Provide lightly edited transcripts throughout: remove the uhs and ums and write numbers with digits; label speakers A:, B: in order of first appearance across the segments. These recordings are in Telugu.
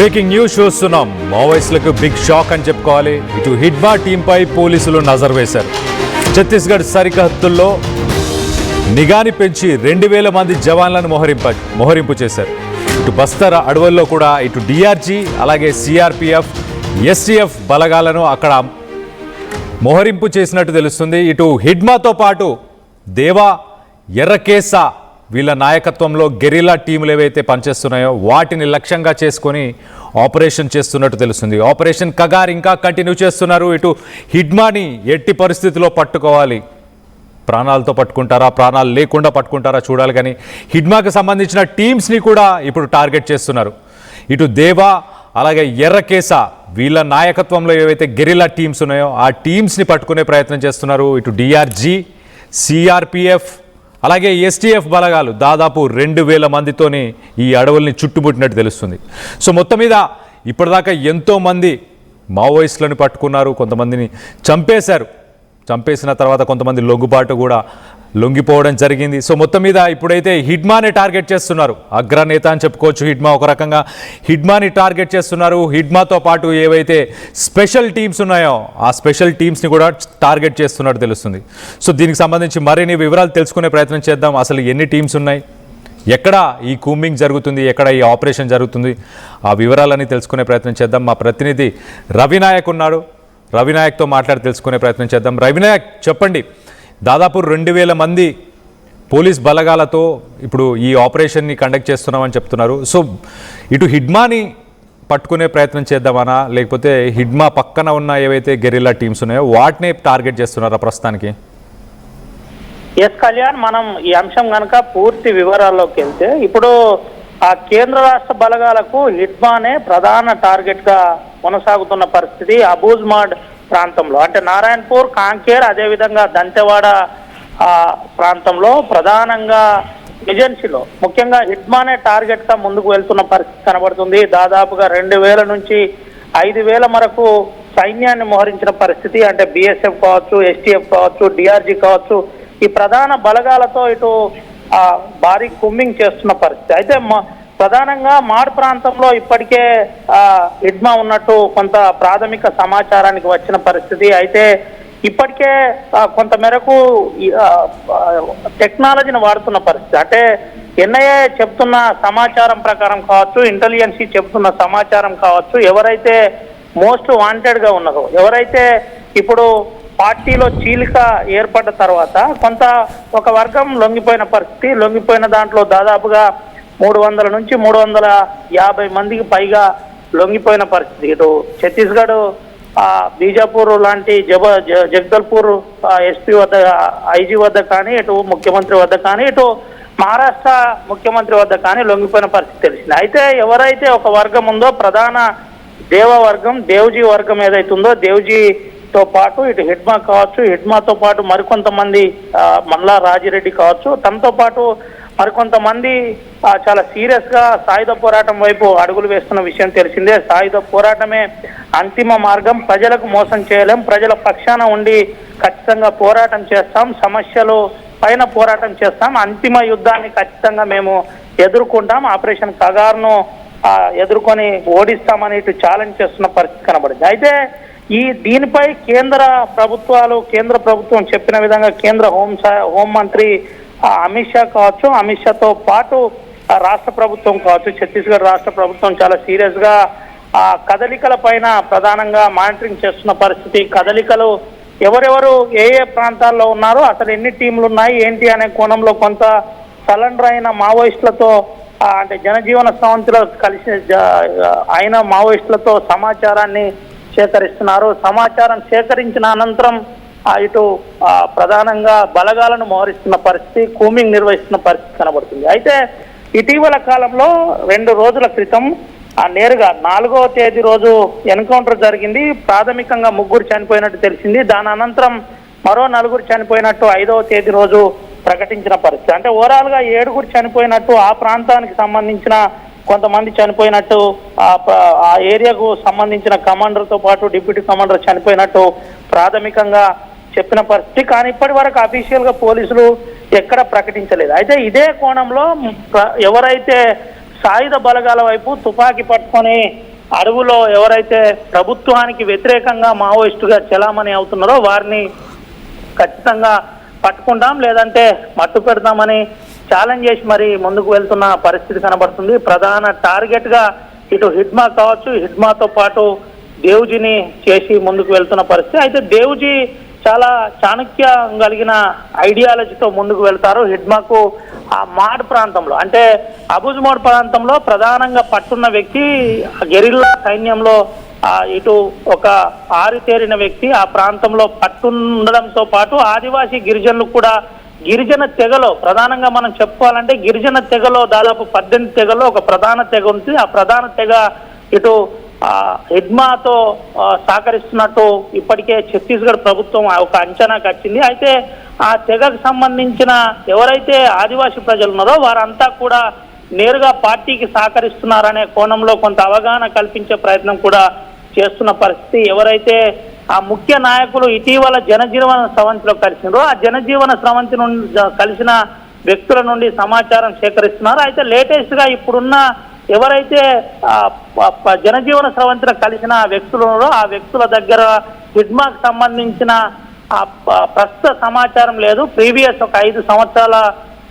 A: బ్రేకింగ్ న్యూస్ చూస్తున్నాం. మావోయిస్టులకు బిగ్ షాక్ అని చెప్పుకోవాలి. ఇటు హిడ్మా టీంపై పోలీసులు నజర్ వేశారు. ఛత్తీస్గఢ్ సరిహద్దుల్లో నిఘాని పెంచి 2000 మంది జవాన్లను మోహరింపు చేశారు. ఇటు బస్తర్ అడవుల్లో కూడా ఇటు డిఆర్జీ అలాగే సిఆర్పిఎఫ్ ఎస్టీఎఫ్ బలగాలను అక్కడ మోహరింపు చేసినట్టు తెలుస్తుంది. ఇటు హిడ్మాతో పాటు దేవా ఎర్రకేసా వీళ్ళ నాయకత్వంలో గెరిల్లా టీములు ఏవైతే పనిచేస్తున్నాయో వాటిని లక్ష్యంగా చేసుకొని ఆపరేషన్ చేస్తున్నట్టు తెలుస్తుంది. ఆపరేషన్ కగార్ ఇంకా కంటిన్యూ చేస్తున్నారు. ఇటు హిడ్మాని ఎట్టి పరిస్థితిలో పట్టుకోవాలి. ప్రాణాలతో పట్టుకుంటారా, ప్రాణాలు లేకుండా పట్టుకుంటారా చూడాలి. కానీ హిడ్మాకి సంబంధించిన టీమ్స్ని కూడా ఇప్పుడు టార్గెట్ చేస్తున్నారు. ఇటు దేవా అలాగే ఎర్రకేసా వీళ్ళ నాయకత్వంలో ఏవైతే గెరిల్లా టీమ్స్ ఉన్నాయో ఆ టీమ్స్ని పట్టుకునే ప్రయత్నం చేస్తున్నారు. ఇటు డిఆర్జీ, సిఆర్పిఎఫ్ అలాగే ఎస్టీఎఫ్ బలగాలు దాదాపు 2000 మందితోని ఈ అడవుల్ని చుట్టుముట్టినట్టు తెలుస్తుంది. సో మొత్తం మీద ఇప్పటిదాకా ఎంతోమంది మావోయిస్టులను పట్టుకున్నారు, కొంతమందిని చంపేశారు. చంపేసిన తర్వాత కొంతమంది లొంగిపోవడం జరిగింది. సో మొత్తం మీద ఇప్పుడైతే హిడ్మాని టార్గెట్ చేస్తున్నారు. అగ్రనేత అని చెప్పుకోవచ్చు. హిడ్మా ఒక రకంగా హిడ్మాని టార్గెట్ చేస్తున్నారు. హిడ్మాతో పాటు ఏవైతే స్పెషల్ టీమ్స్ ఉన్నాయో ఆ స్పెషల్ టీమ్స్ని కూడా టార్గెట్ చేస్తున్నట్టు తెలుస్తుంది. సో దీనికి సంబంధించి మరిన్ని వివరాలు తెలుసుకునే ప్రయత్నం చేద్దాం. అసలు ఎన్ని టీమ్స్ ఉన్నాయి, ఎక్కడ ఈ కూంబింగ్ జరుగుతుంది, ఎక్కడ ఈ ఆపరేషన్ జరుగుతుంది, ఆ వివరాలన్నీ తెలుసుకునే ప్రయత్నం చేద్దాం. మా ప్రతినిధి రవినాయక్ ఉన్నాడు. రవినాయక్తో మాట్లాడి తెలుసుకునే ప్రయత్నం చేద్దాం. రవినాయక్ చెప్పండి, దాదాపు 2000 మంది పోలీస్ బలగాలతో ఇప్పుడు ఈ ఆపరేషన్ని కండక్ట్ చేస్తున్నామని చెప్తున్నారు. సో ఇటు హిడ్మాని పట్టుకునే ప్రయత్నం చేద్దామనా, లేకపోతే హిడ్మా పక్కన ఉన్న ఏవైతే గెరిల్లా టీమ్స్ ఉన్నాయో వాటినే టార్గెట్ చేస్తున్నారా ప్రస్తుతానికి?
B: ఎస్ కళ్యాణ్, మనం ఈ అంశం కనుక పూర్తి వివరాల్లోకి వెళ్తే ఇప్పుడు ఆ కేంద్ర రాష్ట్ర బలగాలకు హిడ్మానే ప్రధాన టార్గెట్ గా కొనసాగుతున్న పరిస్థితి. అబూజ్మాడ్ ప్రాంతంలో అంటే నారాయణపూర్, కాంకేర్, అదేవిధంగా దంతెవాడ ప్రాంతంలో ప్రధానంగా ఏజెన్సీలో ముఖ్యంగా హిడ్మానే టార్గెట్ గా ముందుకు వెళ్తున్న పరిస్థితి కనబడుతుంది. దాదాపుగా 2000 నుంచి 5000 వరకు సైన్యాన్ని మోహరించిన పరిస్థితి. అంటే బిఎస్ఎఫ్ కావచ్చు, ఎస్టీఎఫ్ కావచ్చు, డిఆర్జీ కావచ్చు, ఈ ప్రధాన బలగాలతో ఇటు భారీ కూంబింగ్ చేస్తున్న పరిస్థితి. అయితే ప్రధానంగా మాడ్ ప్రాంతంలో ఇప్పటికే హిడ్మా ఉన్నట్టు కొంత ప్రాథమిక సమాచారానికి వచ్చిన పరిస్థితి. అయితే ఇప్పటికే కొంత మేరకు టెక్నాలజీని వాడుతున్న పరిస్థితి. అంటే ఎన్ఐఏ చెప్తున్న సమాచారం ప్రకారం కావచ్చు, ఇంటెలిజెన్సీ చెప్తున్న సమాచారం కావచ్చు, ఎవరైతే మోస్ట్ వాంటెడ్ గా ఉన్నారో, ఎవరైతే ఇప్పుడు పార్టీలో చీలిక ఏర్పడ్డ తర్వాత కొంత ఒక వర్గం లొంగిపోయిన పరిస్థితి. లొంగిపోయిన దాంట్లో దాదాపుగా 300 నుంచి 350 మందికి పైగా లొంగిపోయిన పరిస్థితి. ఇటు ఛత్తీస్గఢ్, బీజాపూర్ లాంటి జగదల్పూర్ ఎస్పీ వద్ద, ఐజీ వద్ద కానీ, ఇటు ముఖ్యమంత్రి వద్ద కానీ, ఇటు మహారాష్ట్ర ముఖ్యమంత్రి వద్ద కానీ లొంగిపోయిన పరిస్థితి తెలిసింది. అయితే ఎవరైతే ఒక వర్గం ఉందో ప్రధాన వర్గం, దేవ్జీ వర్గం ఏదైతే ఉందో, దేవ్జీతో పాటు ఇటు హిడ్మా కావచ్చు, హిడ్మాతో పాటు మరికొంతమంది మల్లా రాజిరెడ్డి కావచ్చు, తనతో పాటు మరికొంతమంది చాలా సీరియస్ గా సాయుధ పోరాటం వైపు అడుగులు వేస్తున్న విషయం తెలిసిందే. సాయుధ పోరాటమే అంతిమ మార్గం, ప్రజలకు మోసం చేయలేం, ప్రజల పక్షాన ఉండి ఖచ్చితంగా పోరాటం చేస్తాం, సమస్యలు పైన పోరాటం చేస్తాం, అంతిమ యుద్ధాన్ని ఖచ్చితంగా మేము ఎదుర్కొంటాం, ఆపరేషన్ కగార్ను ఎదుర్కొని ఓడిస్తామని ఇటు ఛాలెంజ్ చేస్తున్న పరిస్థితి కనబడింది. అయితే దీనిపై కేంద్ర ప్రభుత్వం చెప్పిన విధంగా కేంద్ర హోంమంత్రి అమిత్ షా కావచ్చు, అమిత్ షాతో పాటు రాష్ట్ర ప్రభుత్వం కావచ్చు, ఛత్తీస్గఢ్ రాష్ట్ర ప్రభుత్వం చాలా సీరియస్ గా కదలికల పైన ప్రధానంగా మానిటరింగ్ చేస్తున్న పరిస్థితి. కదలికలు ఎవరెవరు ఏ ప్రాంతాల్లో ఉన్నారో, అసలు ఎన్ని టీంలు ఉన్నాయి ఏంటి అనే కోణంలో కొంత సరెండర్ అయిన మావోయిస్టులతో అంటే జనజీవన స్రవంతిలో కలిసి అయిన మావోయిస్టులతో సమాచారాన్ని సేకరిస్తున్నారు. సమాచారం సేకరించిన అనంతరం ఇటు ప్రధానంగా బలగాలను మోహరిస్తున్న పరిస్థితి, కూంబింగ్ నిర్వహిస్తున్న పరిస్థితి కనబడుతుంది. అయితే ఇటీవల కాలంలో 2 రోజుల క్రితం నేరుగా 4వ తేదీ రోజు ఎన్కౌంటర్ జరిగింది. ప్రాథమికంగా 3 చనిపోయినట్టు తెలిసింది. దాని అనంతరం మరో 4 చనిపోయినట్టు 5వ తేదీ రోజు ప్రకటించిన పరిస్థితి. అంటే ఓవరాల్ గా 7 చనిపోయినట్టు, ఆ ప్రాంతానికి సంబంధించిన కొంతమంది చనిపోయినట్టు, ఆ ఏరియాకు సంబంధించిన కమాండర్తో పాటు డిప్యూటీ కమాండర్ చనిపోయినట్టు ప్రాథమికంగా చెప్పిన పరిస్థితి. కానీ ఇప్పటి వరకు అఫీషియల్ గా పోలీసులు ఎక్కడ ప్రకటించలేదు. అయితే ఇదే కోణంలో ఎవరైతే సాయుధ బలగాల వైపు తుపాకీ పట్టుకొని అడవులో ఎవరైతే ప్రభుత్వానికి వ్యతిరేకంగా మావోయిస్టుగా చలామణి అవుతున్నారో వారిని ఖచ్చితంగా పట్టుకుంటాం, లేదంటే మట్టు పెడతామని ఛాలెంజ్ చేసి మరి ముందుకు వెళ్తున్న పరిస్థితి కనబడుతుంది. ప్రధాన టార్గెట్ గా ఇటు హిడ్మా కావచ్చు, హిడ్మాతో పాటు దేవుజీని చేసి ముందుకు వెళ్తున్న పరిస్థితి. అయితే దేవుజీ చాలా చాణక్యం కలిగిన ఐడియాలజీతో ముందుకు వెళ్తారు. హిడ్మాకు ఆ మాడ్ ప్రాంతంలో అంటే అబుజ్మోడ్ ప్రాంతంలో ప్రధానంగా పట్టున్న వ్యక్తి, గెరిల్లా సైన్యంలో ఇటు ఒక ఆరితేరిన వ్యక్తి. ఆ ప్రాంతంలో పట్టుండడంతో పాటు ఆదివాసీ గిరిజనులు కూడా గిరిజన తెగలో ప్రధానంగా మనం చెప్పుకోవాలంటే గిరిజన తెగలో దాదాపు 18 తెగలో ఒక ప్రధాన తెగ ఉంది. ఆ ప్రధాన తెగ ఇటు హిడ్మాతో సహకరిస్తున్నట్టు ఇప్పటికే ఛత్తీస్గఢ్ ప్రభుత్వం ఒక అంచనాకు వచ్చింది. అయితే ఆ తెగకు సంబంధించిన ఎవరైతే ఆదివాసీ ప్రజలు ఉన్నారో వారంతా కూడా నేరుగా పార్టీకి సహకరిస్తున్నారనే కోణంలో కొంత అవగాహన కల్పించే ప్రయత్నం కూడా చేస్తున్న పరిస్థితి. ఎవరైతే ఆ ముఖ్య నాయకులు ఇటీవల జనజీవన స్రవంతిలో కలిసినారో ఆ జనజీవన స్రవంతి నుండి కలిసిన వ్యక్తుల నుండి సమాచారం సేకరిస్తున్నారు. అయితే లేటెస్ట్ గా ఇప్పుడున్న ఎవరైతే జనజీవన స్రవంతిలో కలిసిన వ్యక్తులు ఉన్నారో ఆ వ్యక్తుల దగ్గర హిడ్మాకు సంబంధించిన ప్రస్తుత సమాచారం లేదు. ప్రీవియస్ ఒక 5 సంవత్సరాల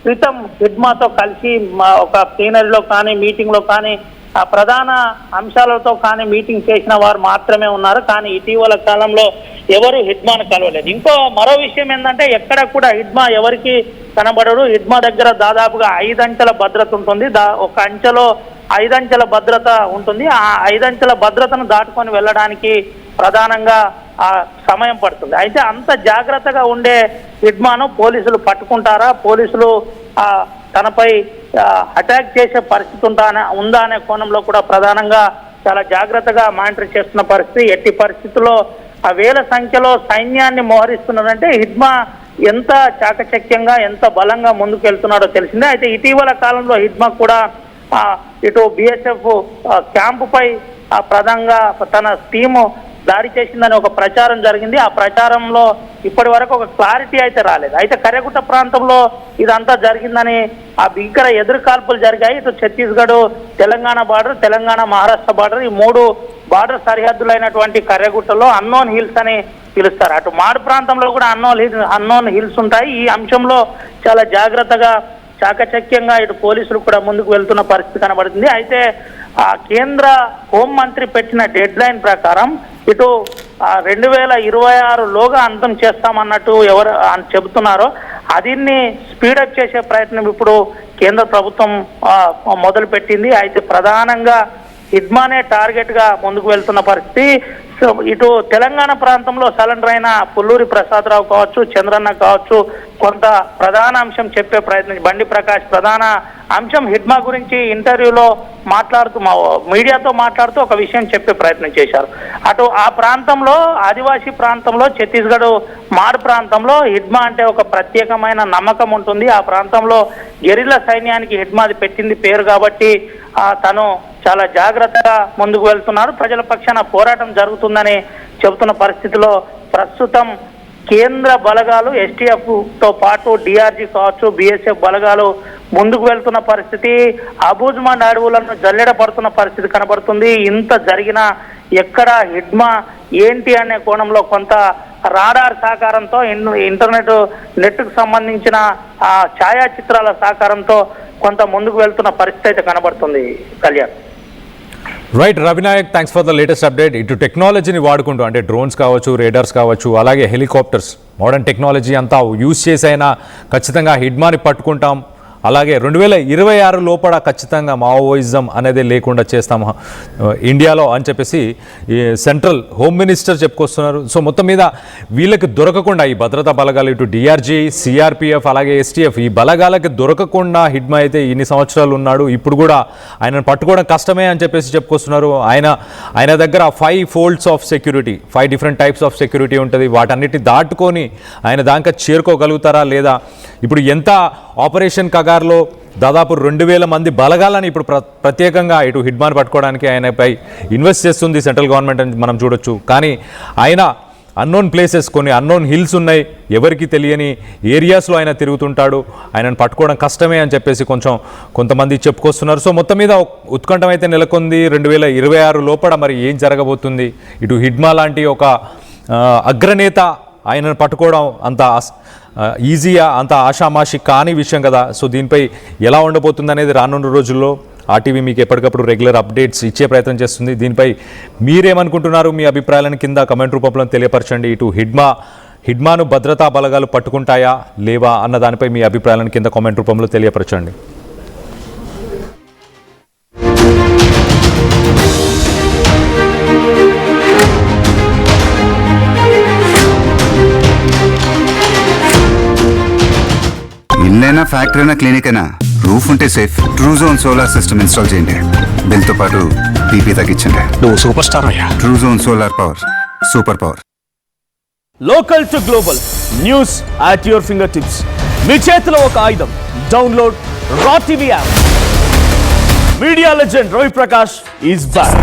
B: క్రితం హిడ్మాతో కలిసి ఒక ప్లీనరీలో కానీ మీటింగ్ లో కానీ ఆ ప్రధాన అంశాలతో కానీ మీటింగ్ చేసిన వారు మాత్రమే ఉన్నారు. కానీ ఇటీవల కాలంలో ఎవరు హిడ్మాను కలవలేదు. మరో విషయం ఏంటంటే ఎక్కడ కూడా హిడ్మా ఎవరికి కనబడడు. హిడ్మా దగ్గర దాదాపుగా 5 అంచెల భద్రత ఉంటుంది. ఒక అంచెలో 5 అంచెల భద్రత ఉంటుంది. ఆ 5 అంచెల భద్రతను దాటుకొని వెళ్ళడానికి ప్రధానంగా ఆ సమయం పడుతుంది. అయితే అంత జాగ్రత్తగా ఉండే హిడ్మాను పోలీసులు పట్టుకుంటారా, పోలీసులు తనపై అటాక్ చేసే పరిస్థితి ఉందా అనే కోణంలో కూడా ప్రధానంగా చాలా జాగ్రత్తగా మానిటర్ చేస్తున్న పరిస్థితి. ఎట్టి పరిస్థితుల్లో ఆ వేల సంఖ్యలో సైన్యాన్ని మోహరిస్తున్నారంటే హిడ్మా ఎంత చాకచక్యంగా ఎంత బలంగా ముందుకు వెళ్తున్నాడో తెలిసిందే. అయితే ఇటీవల కాలంలో హిడ్మా కూడా ఇటు బిఎస్ఎఫ్ క్యాంపుపై ప్రధానంగా తన టీము దాడి చేసిందని ఒక ప్రచారం జరిగింది. ఆ ప్రచారంలో ఇప్పటి వరకు ఒక క్లారిటీ అయితే రాలేదు. అయితే కర్యగుట్ట ప్రాంతంలో ఇదంతా జరిగిందని ఆ భీకర ఎదురుకాల్పులు జరిగాయి. ఇటు ఛత్తీస్గఢ్ తెలంగాణ బార్డర్, తెలంగాణ మహారాష్ట్ర బార్డర్, ఈ 3 బార్డర్ సరిహద్దులైనటువంటి కర్యగుట్టలో అన్నోన్ హిల్స్ అని పిలుస్తారు. అటు మాడు ప్రాంతంలో కూడా అన్నోన్ హిల్స్ ఉంటాయి. ఈ అంశంలో చాలా జాగ్రత్తగా చాకచక్యంగా ఇటు పోలీసులు కూడా ముందుకు వెళ్తున్న పరిస్థితి కనబడుతుంది. అయితే ఆ కేంద్ర హోంమంత్రి పెట్టిన డెడ్ లైన్ ప్రకారం ఇటు 2026లోగా అంతం చేస్తామన్నట్టు ఎవరు చెబుతున్నారో దీన్ని స్పీడప్ చేసే ప్రయత్నం ఇప్పుడు కేంద్ర ప్రభుత్వం మొదలుపెట్టింది. అయితే ప్రధానంగా హిడ్మానే టార్గెట్ గా ముందుకు వెళ్తున్న పరిస్థితి. ఇటు తెలంగాణ ప్రాంతంలో సరెండర్ అయిన పుల్లూరి ప్రసాదరావు కావచ్చు, చంద్రన్న కావచ్చు, కొంత ప్రధాన అంశం చెప్పే ప్రయత్నం, బండి ప్రకాష్ ప్రధాన అంశం హిడ్మా గురించి ఇంటర్వ్యూలో మాట్లాడుతూ మీడియాతో మాట్లాడుతూ ఒక విషయం చెప్పే ప్రయత్నం చేశారు. అటు ఆ ప్రాంతంలో ఆదివాసీ ప్రాంతంలో ఛత్తీస్గఢ్ మాడ్ ప్రాంతంలో హిడ్మా అంటే ఒక ప్రత్యేకమైన నమ్మకం ఉంటుంది. ఆ ప్రాంతంలో గెరిల్లా సైన్యానికి హిడ్మాది పెట్టింది పేరు కాబట్టి తను చాలా జాగ్రత్తగా ముందుకు వెళ్తున్నారు. ప్రజల పక్షాన పోరాటం జరుగుతుందని చెబుతున్న పరిస్థితిలో ప్రస్తుతం కేంద్ర బలగాలు ఎస్టీఎఫ్ తో పాటు డిఆర్జీ కావచ్చు, బిఎస్ఎఫ్ బలగాలు ముందుకు వెళ్తున్న పరిస్థితి. అబూజ్మండ్ అడవులను జల్లెడ పడుతున్న పరిస్థితి కనబడుతుంది. ఇంత జరిగినా ఎక్కడ హిడ్మా ఏంటి అనే కోణంలో కొంత రాడార్ సహకారంతో ఇంటర్నెట్ నెట్కు సంబంధించిన ఛాయాచిత్రాల సహకారంతో కొంత ముందుకు వెళ్తున్న పరిస్థితి అయితే కనబడుతుంది. Kalyan.
A: Right Ravinayak, thanks for the latest update. ఇటు టెక్నాలజీని వాడుకుంటూ అంటే డ్రోన్స్ కావచ్చు, రేడార్స్ కావచ్చు, అలాగే హెలికాప్టర్స్, మోడర్న్ టెక్నాలజీ అంతా యూజ్ చేసైనా ఖచ్చితంగా హిడ్మాని పట్టుకుంటాం, అలాగే 2026 లోపల ఖచ్చితంగా మావోయిజం అనేది లేకుండా చేస్తాము ఇండియాలో అని చెప్పేసి ఈ సెంట్రల్ హోమ్ మినిస్టర్ చెప్పుకొస్తున్నారు. సో మొత్తం మీద వీళ్ళకి దొరకకుండా ఈ భద్రతా బలగాలు ఇటు డిఆర్జీ, సిఆర్పిఎఫ్, అలాగే ఎస్టీఎఫ్ ఈ బలగాలకి దొరకకుండా హిడ్మా అయితే ఇన్ని సంవత్సరాలు ఉన్నాడు. ఇప్పుడు కూడా ఆయనను పట్టుకోవడం కష్టమే అని చెప్పేసి చెప్పుకొస్తున్నారు. ఆయన దగ్గర 5 folds of security, 5 different types of security ఉంటుంది. వాటన్నిటిని దాటుకొని ఆయన దాకా చేరుకోగలుగుతారా లేదా? ఇప్పుడు ఎంత ఆపరేషన్ కగార్లో దాదాపు 2000 మంది బలగాలని ఇప్పుడు ప్రత్యేకంగా ఇటు హిడ్మాని పట్టుకోవడానికి ఆయనపై ఇన్వెస్ట్ చేస్తుంది సెంట్రల్ గవర్నమెంట్ అని మనం చూడొచ్చు. కానీ ఆయన అన్నోన్ ప్లేసెస్, కొన్ని అన్నోన్ హిల్స్ ఉన్నాయి, ఎవరికి తెలియని ఏరియాస్లో ఆయన తిరుగుతుంటాడు, ఆయనను పట్టుకోవడం కష్టమే అని చెప్పేసి కొంతమంది చెప్పుకొస్తున్నారు. సో మొత్తం మీద ఉత్కంఠం అయితే నెలకొంది. 2026 లోపల మరి ఏం జరగబోతుంది? ఇటు హిడ్మా లాంటి ఒక అగ్రనేత ఆయనను పట్టుకోవడం అంత ఈజీగా, అంత ఆషామాషి కాని విషయం కదా. సో దీనిపై ఎలా ఉండబోతుంది అనేది రానున్న రోజుల్లో ఆర్టీవీ మీకు ఎప్పటికప్పుడు రెగ్యులర్ అప్డేట్స్ ఇచ్చే ప్రయత్నం చేస్తుంది. దీనిపై మీరేమనుకుంటున్నారు? మీ అభిప్రాయాలను కింద కమెంట్ రూపంలో తెలియపరచండి. ఇటు హిడ్మాను భద్రతా బలగాలు పట్టుకుంటాయా లేవా అన్న దానిపై మీ అభిప్రాయాలను కింద కామెంట్ రూపంలో తెలియపరచండి.
C: ఇల్లైనా ఫ్యాక్టరీ అయినా క్లినిక్ అయినా రూఫ్ ఉంటే safe. Truzon solar system install చేయండి. బిల్తో పాటు పీపీ తగ్గించండి.
D: నువ్వు సూపర్ స్టార్ అయ్యా.
C: Truzon solar power, super power.
D: Local to global news at your finger tips. మీ చేతిలో ఒక ఆయుధం. Download Raw TV app. Media legend Ravi Prakash is back.